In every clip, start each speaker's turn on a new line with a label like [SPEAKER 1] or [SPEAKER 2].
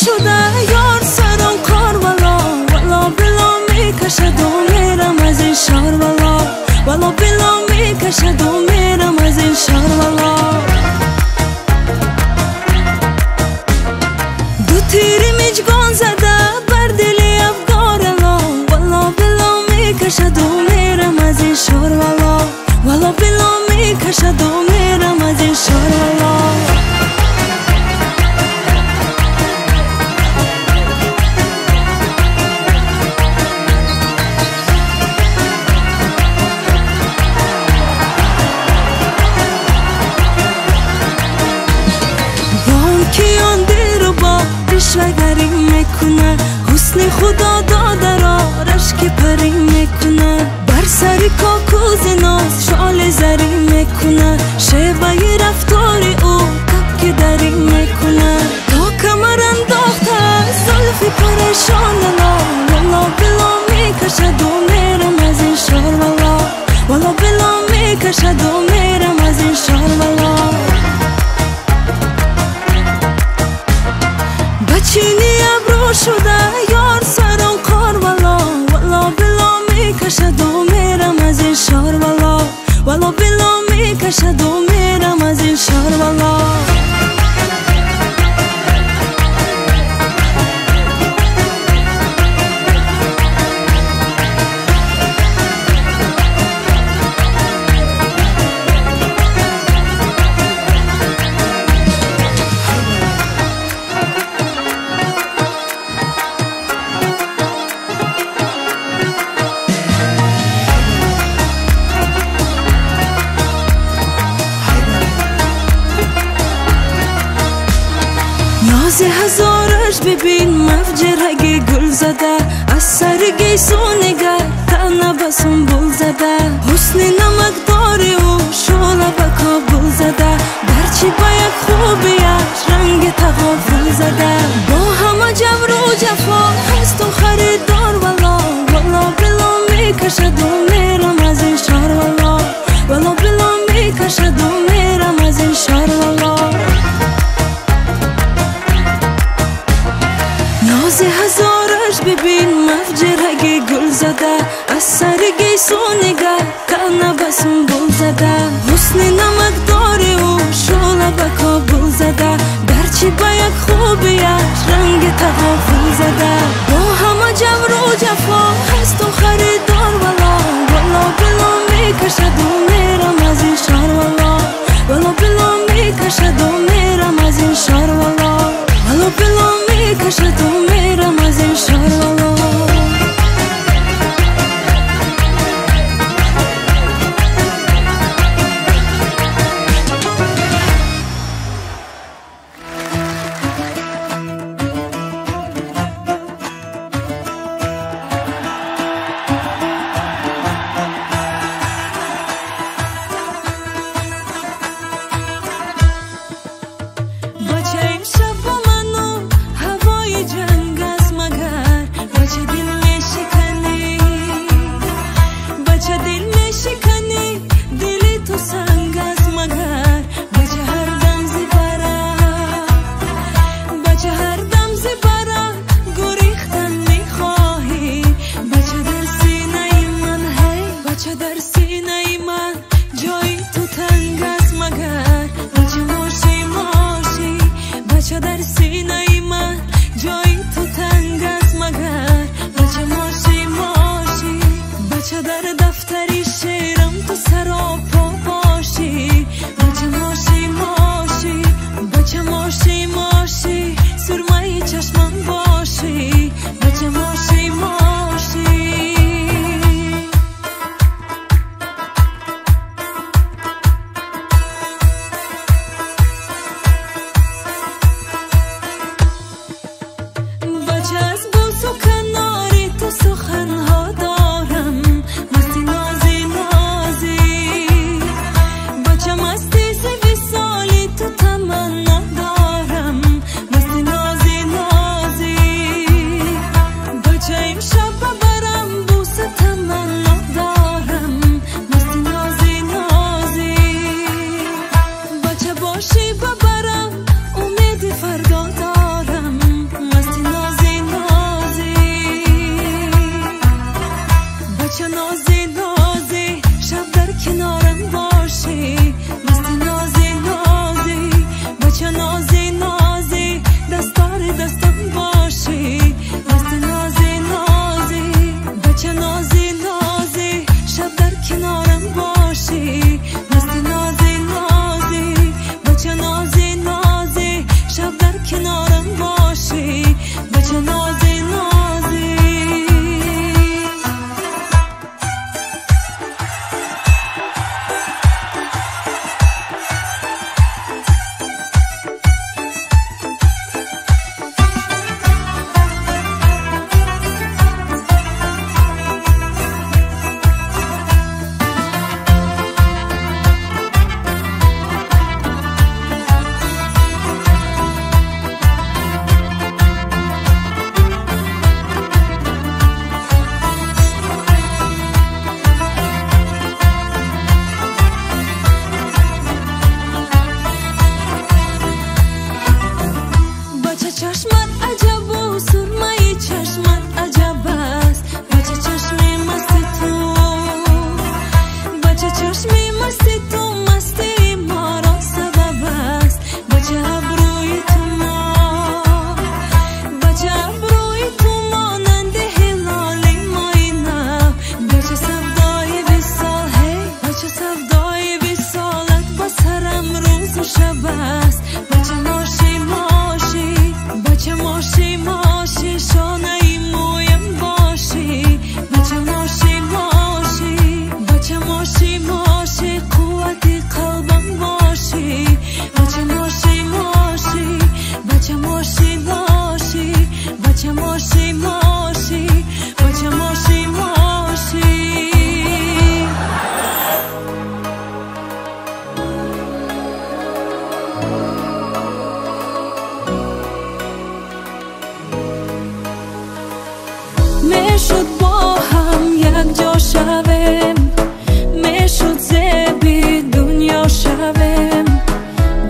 [SPEAKER 1] شده یار سرم کار والا والا بلا میکشد و میرم از این شهر والا والا بلا میکشد و میرم از این شهر والا دو تیری میجگان زده بر دلی افگارلا والا بلا میکشد و میرم از این شهر والا والا بلا میکشد و میرم از این شهر والا رشوه‌گری میکنه حسن خدا داده را رشک پری میکنه بر سری کاکوز ناز شال زری میکنه شیوه رفتاری او کپکی دری میکنه تا کمر انداخته زلفی پریشان لا والا بلا میکشد و میرم از این شهر والا والا بلا میکشد و میرم از این شهر والا بچینی ابرو شده یار سرم کار والا والا بلا میکشد و میرم از این شهر والا والا بلا میکشد و میرم از این شهر والا ناز هزارش ببین مفجرگی گل زده از سر گیسونگر تنه بسون بول زده حسن نمکداری و شوله به کابل زده درچی با یک خوبیش رنگ تغافل زده با همه جبر و جفا هست و خریدار والا والا بلا میکشد و میرم از این شهر والا والا بلا میکشد و میرم از این شهر والا ناز هزارش ببین مفجرگی گل زده از سر گیسونگر تنه بسون بول زده حسن نمکداری و شوله به کابل زده درچی با یک خوبیش رنگ تغافل زده با همه جبر و جفا هست و خریدار والا والا بلا میکشد و میرم از این شهر والا والا بلا میکشد و میرم از این شهر والا والا بلا میکشد و میرم از این شهر والا شب است بچه ماشی ماشی بچه ماشی ماشی شانه ای مویم باشی بچه ماشی ماشی بچه ماشی ماشی قوتی قلبم باشی بچه ماشی ماشی بچه ماشی ماشی بچه ماشی ماشی بچه ماشی ماشی میشد با هم یک جا شویم میشد زیبی دنیا شویم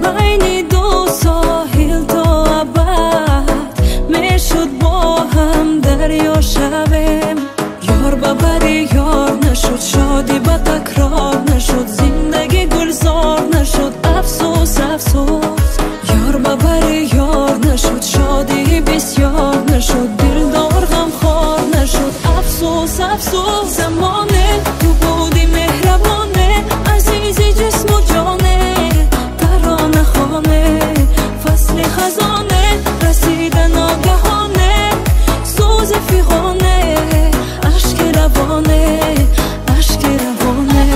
[SPEAKER 1] بین دو ساحل تا ابد میشد با هم دریا شویم یار ببری یار نشد شادی به تکرار نشد زندگی گلزار نشد افسوس افسوس یار ببری یار نشد شادی بسیار نشد دلدار غمخوار نشد افسوس افسوس زمانه تو بودی مهربانه عزیزی جسم و جانه ترانه خانه فصل خزانه رسیده ناگهانه سوز فیغانه اشک روانه اشک روانه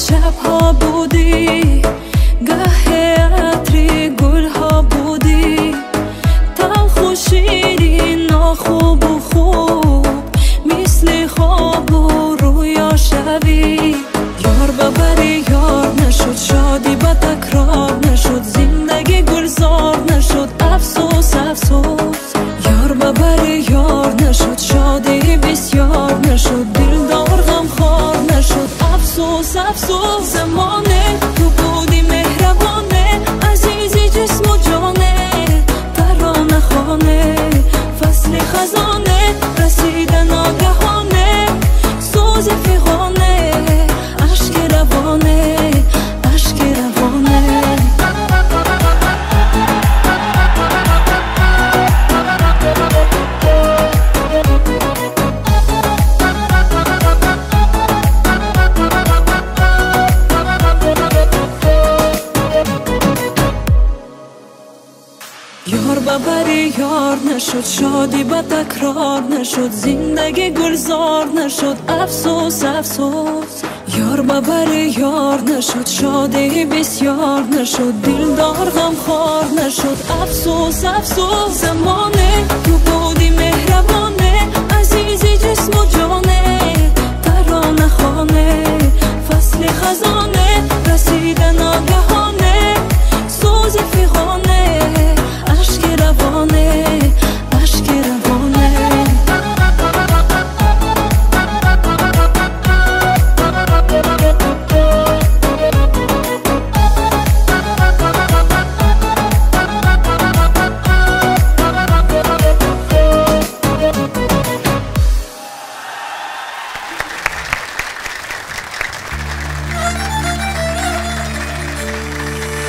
[SPEAKER 1] شبها بودی گه عطری گلها بودی تلخ و شیرین ناخوب و خوب مثل خواب و رویا شوی یار ببری یار نشد شادی به تکرار نشد زندگی گلزار نشد افسوس افسوس یار ببری یار نشد شادی بسیار نشد دلدار غمخوار نشد افسوس افسوس زمانه تو بودی مهربانه عزیزی جسم و جانه ترانه خانه فصل خزانه رسیده ناگهانه سوز فیغانه اشک روانه اشک روانه یار ببری یار نشد شادی به تکرار نشد زندگی گلزار نشد افسوس افسوس یار ببری یار نشد شادی بسیار نشد دلدار غمخوار نشد افسوس افسوس زمانه تو بودی مهربانه عزیزی جسم و جانه ترانه خانه فصل خزانه رسیده ناگهانه سوز فیغانه اشک روانه اشک روانه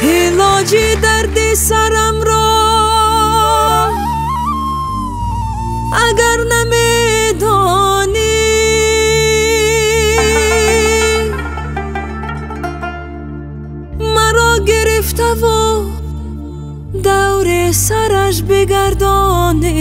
[SPEAKER 1] علاجی درد سرم را اگر نمیدانی مرا گرفته و دور سرش بگردانی